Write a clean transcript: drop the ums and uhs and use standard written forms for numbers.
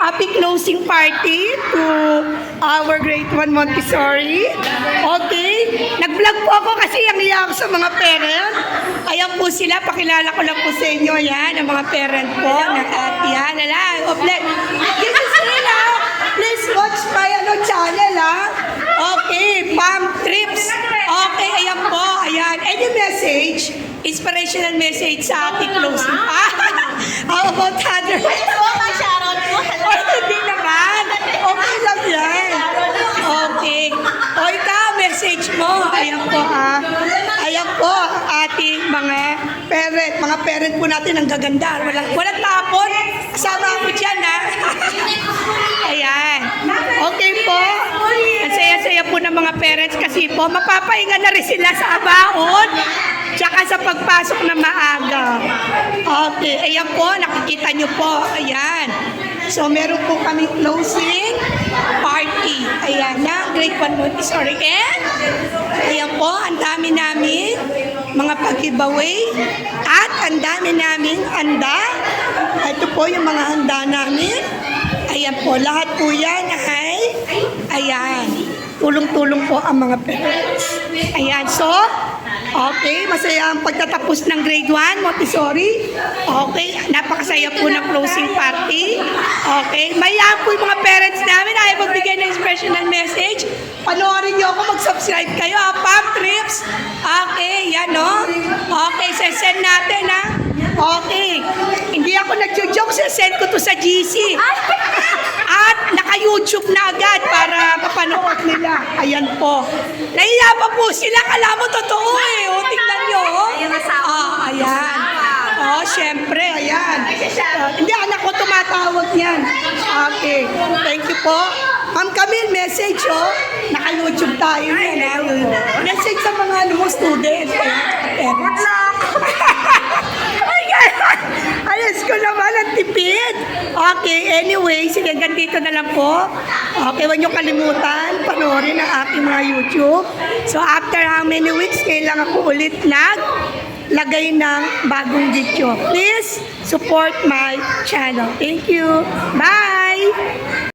happy closing party to our grade 1 Montessori. Okay, nag-vlog po ako kasi ang iya ako sa mga parent. Ayan po sila, pakilala ko lang po sa inyo yan, ang mga parent po ng yan. This is real, please watch my channel, Okay, Palm Trips. Okay, ayan po, ayan. Any message, inspirational message sa ating closing. How about other? Hindi naman. Okay lang yan. Okay. O ikaw, message mo. Ayan po, Ayan po, ating mga parent po natin ang gaganda. Walang tapon. Kasama ako dyan, Ayan. Okay po. Ang saya-saya po ng mga parents kasi po, mapapahinga na rin sila sa abaon. Tsaka sa pagpasok na maaga. Okay. Ayan po, nakikita nyo po. Ayan. So, meron po kami closing party. Ayan na, grade 1 Montessori. And, ayan po, ang dami namin mga pag-giveaway at ang dami namin handa. Ito po yung mga handa namin. Ayan po, lahat po yan ay, ayan, tulong-tulong po ang mga parents. Ayan, so, okay, masaya ang pagtatapos ng grade 1 Montessori. Okay, napakasaya po ng closing party. Okay, mayaan po yung mga parents namin ay magbigay ng special message. Panoorin nyo ako, mag-subscribe kayo, Palm Trips. Okay, yan, no? Okay, send natin, Okay, hindi ako nag-joke, send ko to sa GC. At naka-YouTube na agad para mapanood nila. Ayan po. Nahiya pa po sila, kala mo totoo O, tingnan nyo, ayan. Syempre, ayan. Hindi, anak ko tumatawag yan. Okay, thank you po. Ma'am Camille, message, Naka-YouTube tayo yan, Message sa mga students. Good luck! Ayos ko naman ang tipid. Okay, anyway, sige, ganito na lang po. Okay, huwag niyo kalimutan, panoorin ang aking mga YouTube. So, after how many weeks, kailangan ko ulit naglagay ng bagong video. Please support my channel. Thank you. Bye!